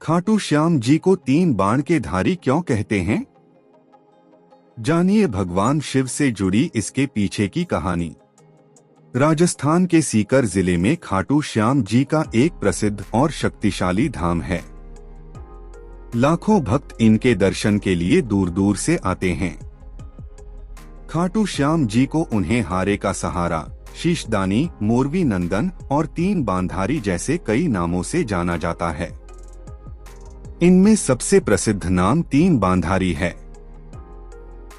खाटू श्याम जी को 3 बाण के धारी क्यों कहते हैं? जानिए भगवान शिव से जुड़ी इसके पीछे की कहानी। राजस्थान के सीकर जिले में खाटू श्याम जी का एक प्रसिद्ध और शक्तिशाली धाम है। लाखों भक्त इनके दर्शन के लिए दूर दूर से आते हैं। खाटू श्याम जी को उन्हें हारे का सहारा, शीशदानी, मोरवी नंदन और 3 बांधारी जैसे कई नामों से जाना जाता है। इनमें सबसे प्रसिद्ध नाम 3 बांधारी है।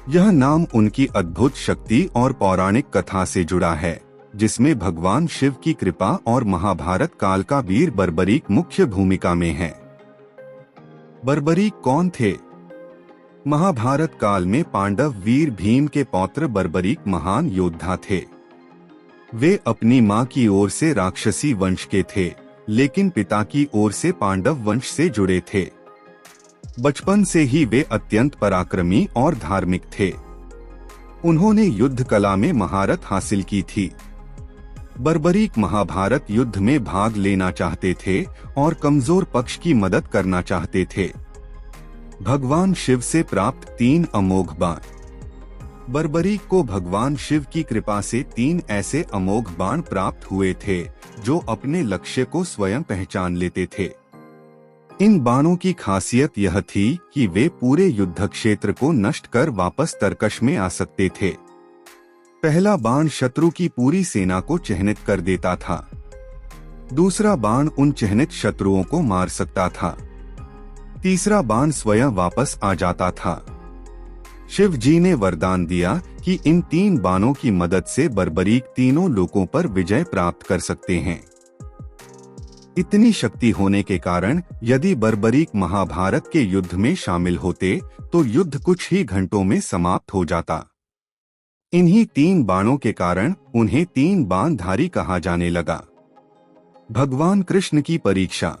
यह नाम उनकी अद्भुत शक्ति और पौराणिक कथा से जुड़ा है, जिसमें भगवान शिव की कृपा और महाभारत काल का वीर बर्बरीक मुख्य भूमिका में है। बर्बरीक कौन थे? महाभारत काल में पांडव वीर भीम के पौत्र बर्बरीक महान योद्धा थे। वे अपनी मां की ओर से राक्षसी वंश के थे, लेकिन पिता की ओर से पांडव वंश से जुड़े थे। बचपन से ही वे अत्यंत पराक्रमी और धार्मिक थे। उन्होंने युद्ध कला में महारत हासिल की थी। बर्बरीक महाभारत युद्ध में भाग लेना चाहते थे और कमजोर पक्ष की मदद करना चाहते थे। भगवान शिव से प्राप्त 3 अमोघ बाण। बर्बरीक को भगवान शिव की कृपा से 3 ऐसे अमोघ बाण प्राप्त हुए थे जो अपने लक्ष्य को स्वयं पहचान लेते थे। इन बाणों की खासियत यह थी कि वे पूरे युद्ध क्षेत्र को नष्ट कर वापस तरकश में आ सकते थे। पहला बाण शत्रु की पूरी सेना को चिह्नित कर देता था। दूसरा बाण उन चिह्नित शत्रुओं को मार सकता था। तीसरा बाण स्वयं वापस आ जाता था। शिव जी ने वरदान दिया कि इन 3 बाणों की मदद से बर्बरीक तीनों लोकों पर विजय प्राप्त कर सकते हैं। इतनी शक्ति होने के कारण यदि बर्बरीक महाभारत के युद्ध में शामिल होते तो युद्ध कुछ ही घंटों में समाप्त हो जाता। इन्हीं 3 बाणों के कारण उन्हें 3 बाणधारी कहा जाने लगा। भगवान कृष्ण की परीक्षा।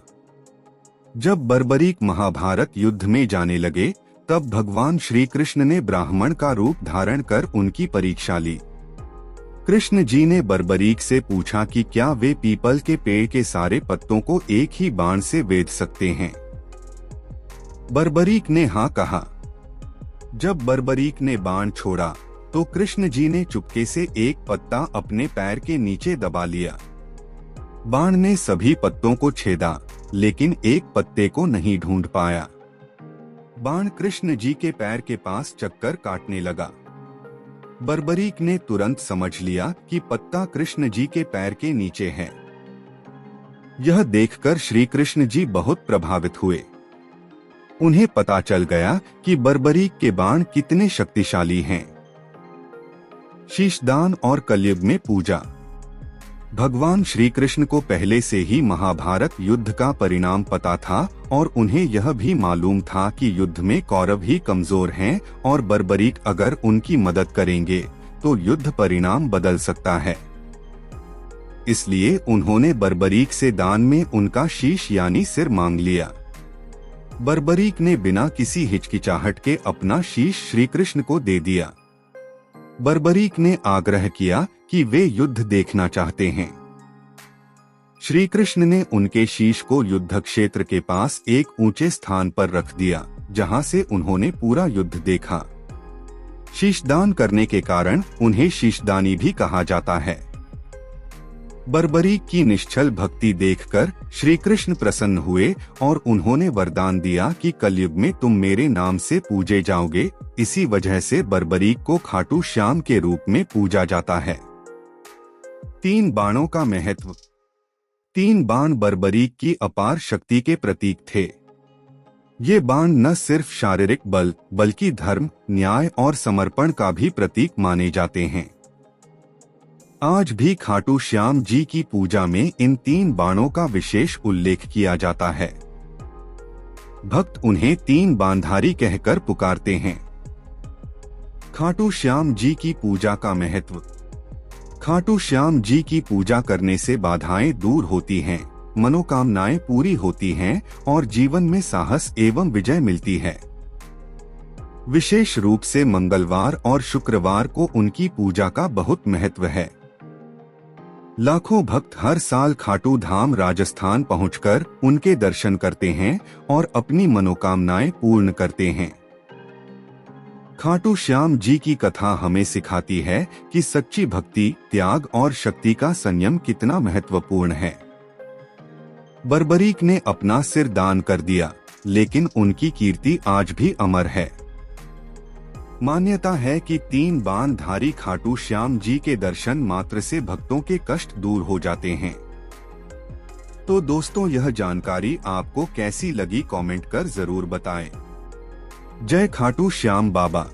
जब बर्बरीक महाभारत युद्ध में जाने लगे, तब भगवान श्री कृष्ण ने ब्राह्मण का रूप धारण कर उनकी परीक्षा ली। कृष्ण जी ने बर्बरीक से पूछा कि क्या वे पीपल के पेड़ के सारे पत्तों को एक ही बाण से वेध सकते हैं। बर्बरीक ने हाँ कहा। जब बर्बरीक ने बाण छोड़ा तो कृष्ण जी ने चुपके से एक पत्ता अपने पैर के नीचे दबा लिया। बाण ने सभी पत्तों को छेदा, लेकिन एक पत्ते को नहीं ढूंढ पाया। बाण कृष्ण जी के पैर के पास चक्कर काटने लगा। बर्बरीक ने तुरंत समझ लिया कि पत्ता कृष्ण जी के पैर के नीचे है। यह देखकर श्री कृष्ण जी बहुत प्रभावित हुए। उन्हें पता चल गया कि बर्बरीक के बाण कितने शक्तिशाली हैं। शीशदान और कलयुग में पूजा। भगवान श्री कृष्ण को पहले से ही महाभारत युद्ध का परिणाम पता था और उन्हें यह भी मालूम था कि युद्ध में कौरव ही कमजोर हैं और बर्बरीक अगर उनकी मदद करेंगे तो युद्ध परिणाम बदल सकता है। इसलिए उन्होंने बर्बरीक से दान में उनका शीश यानी सिर मांग लिया। बर्बरीक ने बिना किसी हिचकिचाहट के अपना शीश श्री कृष्ण को दे दिया। बर्बरीक ने आग्रह किया कि वे युद्ध देखना चाहते हैं। श्री कृष्ण ने उनके शीश को युद्ध क्षेत्र के पास एक ऊंचे स्थान पर रख दिया, जहां से उन्होंने पूरा युद्ध देखा। शीशदान करने के कारण उन्हें शीशदानी भी कहा जाता है। बर्बरीक की निश्चल भक्ति देखकर श्री कृष्ण प्रसन्न हुए और उन्होंने वरदान दिया कि कलयुग में तुम मेरे नाम से पूजे जाओगे। इसी वजह से बर्बरीक को खाटू श्याम के रूप में पूजा जाता है। 3 बाणों का महत्व। 3 बाण बर्बरीक की अपार शक्ति के प्रतीक थे। ये बाण न सिर्फ शारीरिक बल बल्कि धर्म, न्याय और समर्पण का भी प्रतीक माने जाते हैं। आज भी खाटू श्याम जी की पूजा में इन 3 बाणों का विशेष उल्लेख किया जाता है। भक्त उन्हें 3 बाणधारी कहकर पुकारते हैं। खाटू श्याम जी की पूजा का महत्व। खाटू श्याम जी की पूजा करने से बाधाएं दूर होती हैं, मनोकामनाएं पूरी होती हैं और जीवन में साहस एवं विजय मिलती है। विशेष रूप से मंगलवार और शुक्रवार को उनकी पूजा का बहुत महत्व है। लाखों भक्त हर साल खाटू धाम राजस्थान पहुंचकर उनके दर्शन करते हैं और अपनी मनोकामनाएं पूर्ण करते हैं। खाटू श्याम जी की कथा हमें सिखाती है कि सच्ची भक्ति, त्याग और शक्ति का संयम कितना महत्वपूर्ण है। बर्बरीक ने अपना सिर दान कर दिया, लेकिन उनकी कीर्ति आज भी अमर है। मान्यता है कि 3 बाण धारी खाटू श्याम जी के दर्शन मात्र से भक्तों के कष्ट दूर हो जाते हैं। तो दोस्तों, यह जानकारी आपको कैसी लगी कमेंट कर जरूर बताएं। जय खाटू श्याम बाबा।